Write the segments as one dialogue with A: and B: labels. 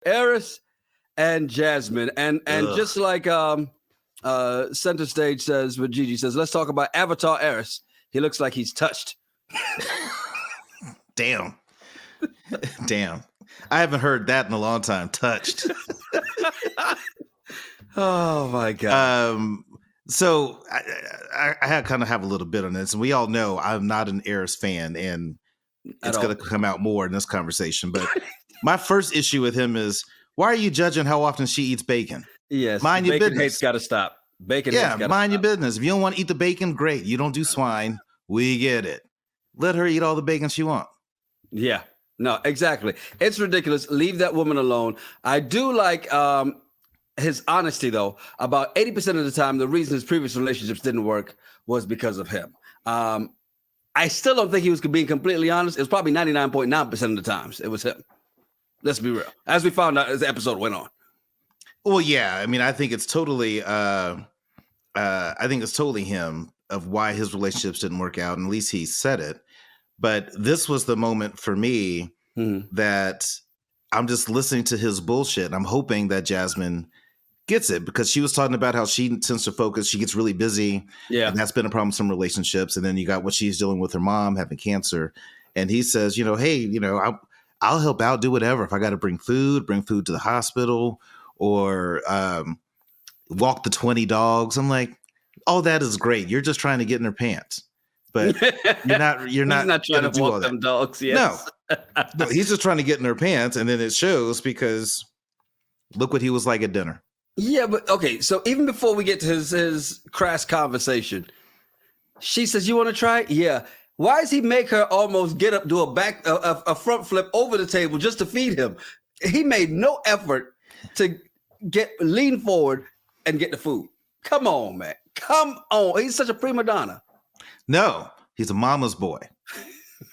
A: Airris and Jasmine, and just like Center Stage says, what Gigi says, let's talk about Avatar Airris. He looks like he's touched.
B: Damn. I haven't heard that in a long time. Touched.
A: Oh my God.
B: So I kind of have a little bit on this, and we all know I'm not an Airris fan, and it's going to come out more in this conversation. But my first issue with him is, why are you judging how often she eats bacon?
A: Yes,
B: mind your business.
A: Hate's got to stop. Bacon.
B: Yeah, mind your business. If you don't want to eat the bacon, great. You don't do swine. We get it. Let her eat all the bacon she wants.
A: Yeah. No, exactly. It's ridiculous. Leave that woman alone. I do like his honesty, though. About 80% of the time, the reason his previous relationships didn't work was because of him. I still don't think he was being completely honest. It was probably 99.9% of the times it was him. Let's be real. As we found out as the episode went on.
B: Well, yeah. I mean, I think it's totally him of why his relationships didn't work out. And at least he said it. But this was the moment for me that I'm just listening to his bullshit. I'm hoping that Jasmine gets it, because she was talking about how she tends to focus. She gets really busy. Yeah. And that's been a problem in some relationships. And then you got what she's dealing with, her mom having cancer. And he says, hey, I'll help out, do whatever. If I got to bring food to the hospital, or walk the 20 dogs. I'm like, all that is great. You're just trying to get in her pants. But you're not
A: trying to walk them dogs. Yes.
B: No, he's just trying to get in her pants, and then it shows, because look what he was like at dinner.
A: Yeah, but okay. So even before we get to his crass conversation, she says, "You want to try?" Yeah. Why does he make her almost get up, do a front flip over the table just to feed him? He made no effort to lean forward and get the food. Come on, man. Come on. He's such a prima donna.
B: No, he's a mama's boy.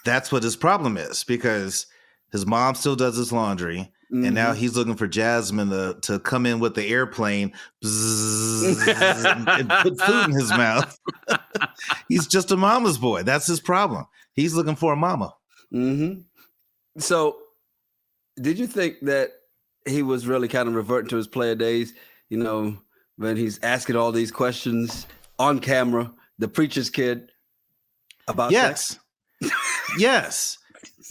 B: That's what his problem is, because his mom still does his laundry. And now he's looking for Jasmine to come in with the airplane and put food in his mouth. He's just a mama's boy. That's his problem. He's looking for a mama.
A: Mm-hmm. So did you think that he was really kind of reverting to his player days, when he's asking all these questions on camera, the preacher's kid, about sex?
B: Yes.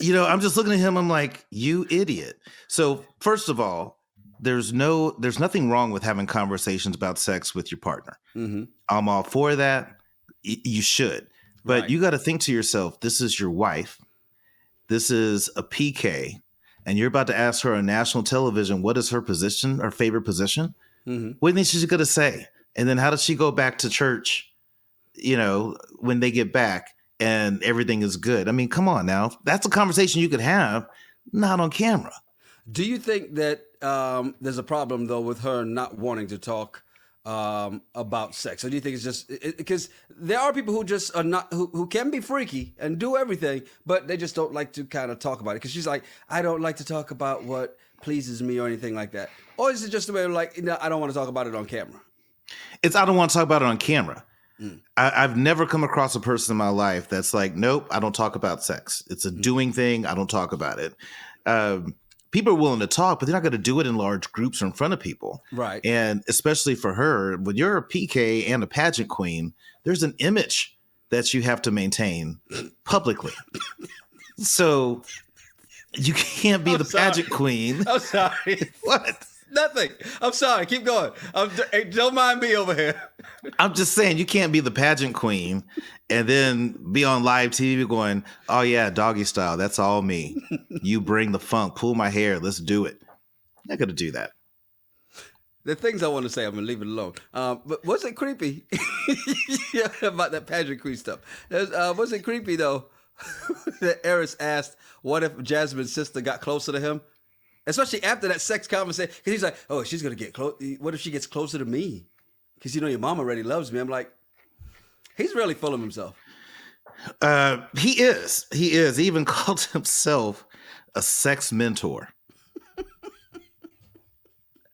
B: I'm just looking at him. I'm like, you idiot. So first of all, there's nothing wrong with having conversations about sex with your partner. Mm-hmm. I'm all for that. You should. But you got to think to yourself, this is your wife. This is a PK. And you're about to ask her on national television, what is her position, her favorite position? Mm-hmm. What do you think she's going to say? And then how does she go back to church, when they get back and everything is good? I mean, come on now. That's a conversation you could have, not on camera.
A: Do you think that there's a problem, though, with her not wanting to talk about sex? Or do you think it's just because there are people who just are not, who can be freaky and do everything, but they just don't like to kind of talk about it? Because she's like, I don't like to talk about what pleases me or anything like that. Or is it just the way like, I don't want to talk about it on camera?
B: I don't want to talk about it on camera. I've never come across a person in my life that's like, nope, I don't talk about sex. It's a doing thing. I don't talk about it. People are willing to talk, but they're not going to do it in large groups or in front of people. Right. And especially for her, when you're a PK and a pageant queen, there's an image that you have to maintain publicly. So you can't be pageant queen.
A: I'm sorry.
B: What?
A: Nothing. I'm sorry. Keep going. Don't mind me over here.
B: I'm just saying, you can't be the pageant queen and then be on live TV going, oh yeah, doggy style. That's all me. You bring the funk, pull my hair. Let's do it. I'm not going to do that.
A: The things I want to say, I'm going to leave it alone. But was it creepy? Yeah, about that pageant queen stuff. Was it creepy though that Airris asked, what if Jasmine's sister got closer to him? Especially after that sex conversation. Because he's like, oh, she's going to get close. What if she gets closer to me? Because, your mom already loves me. I'm like, he's really full of himself.
B: He is. He even called himself a sex mentor.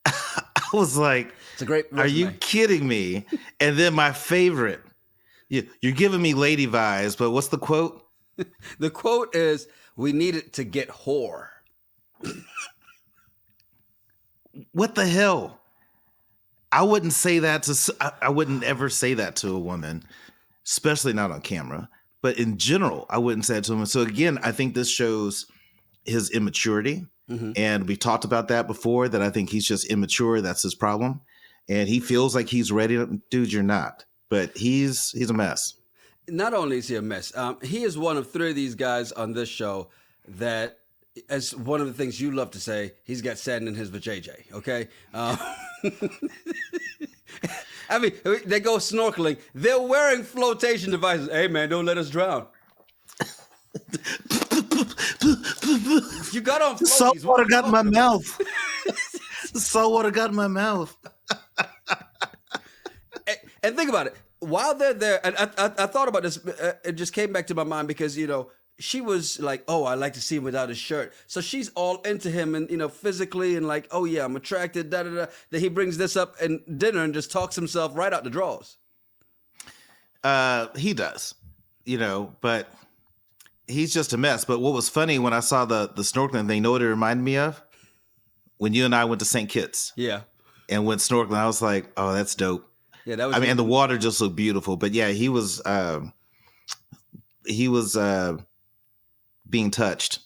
B: I was like,
A: it's a great resume.
B: Are you kidding me? And then my favorite, you're giving me lady vibes, but what's the quote?
A: The quote is, we needed to get whore.
B: What the hell? I wouldn't say that I wouldn't ever say that to a woman, especially not on camera. But in general, I wouldn't say it to him. So again, I think this shows his immaturity. And we talked about that before, that I think he's just immature. That's his problem. And he feels like he's ready to, dude, you're not. But he's a mess.
A: Not only is he a mess, he is one of 3 of these guys on this show that, as one of the things you love to say, he's got sand in his vajayjay, okay? I mean, they go snorkeling. They're wearing flotation devices. Hey, man, don't let us drown. You got on floaties.
B: Salt water got in my mouth. Salt water got in my mouth.
A: And think about it. While they're there, and I thought about this, it just came back to my mind because, she was like, oh, I like to see him without his shirt. So she's all into him and, physically and like, oh, yeah, I'm attracted, da-da-da. Then he brings this up in dinner and just talks himself right out the drawers.
B: He does, but he's just a mess. But what was funny when I saw the snorkeling thing, you know what it reminded me of? When you and I went to St. Kitts.
A: Yeah.
B: And went snorkeling, I was like, oh, that's dope.
A: Yeah, that was.
B: And the water just looked beautiful. But yeah, he was being touched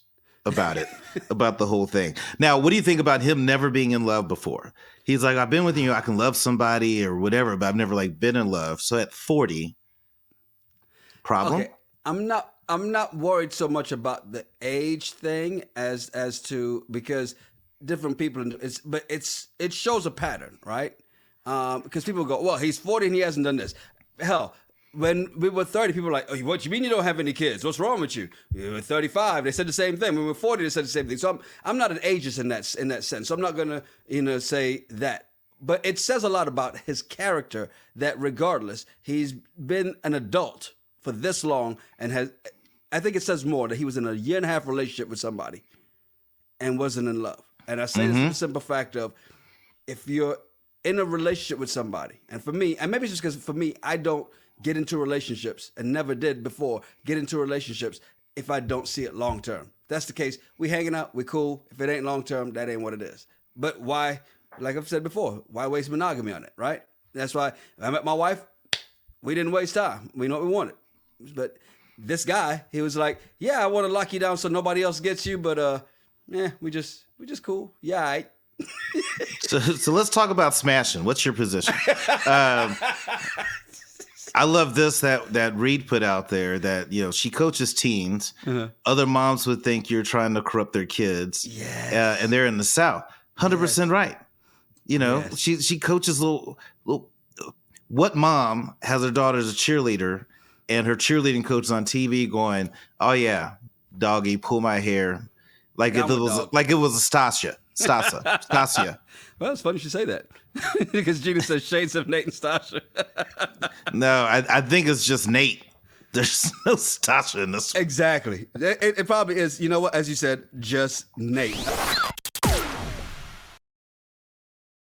B: about it, about the whole thing. Now, what do you think about him never being in love before? He's like, I've been with you, I can love somebody or whatever, but I've never been in love. So at 40, problem? Okay.
A: I'm not worried so much about the age thing as to, because different people, it shows a pattern, right? Because people go, well, he's 40 and he hasn't done this. Hell, when we were 30, people were like, oh, what you mean you don't have any kids? What's wrong with you? You were 35. They said the same thing. When we were 40, they said the same thing. So I'm not an ageist in that sense. So I'm not going to, say that. But it says a lot about his character that regardless, he's been an adult for this long and I think it says more that he was in a 1.5-year relationship with somebody and wasn't in love. And I say this for the simple fact of, if you're in a relationship with somebody, and for me, and maybe it's just because for me, I don't get into relationships and never did before get into relationships if I don't see it long term. If that's the case, we hanging out, we cool. If it ain't long term, that ain't what it is. But why, like I've said before, why waste monogamy on it, right? That's why I met my wife. We didn't waste time. We know what we wanted. But this guy, he was like, yeah, I want to lock you down so nobody else gets you, but we just cool. Yeah, all right.
B: So let's talk about smashing. What's your position? I love this that Reed put out there that, she coaches teens. Other moms would think you're trying to corrupt their kids. Yes. And they're in the South. 100% right. Yes. She coaches little. What mom has her daughter as a cheerleader and her cheerleading coach is on TV going, oh yeah, doggy, pull my hair. Like it was a Stasia. Well, it's funny you should say that because Gina says shades of Nate and Stasha. No, I think it's just Nate. There's no Stasha in this one.
A: Exactly. It probably is, you know what, as you said, just Nate.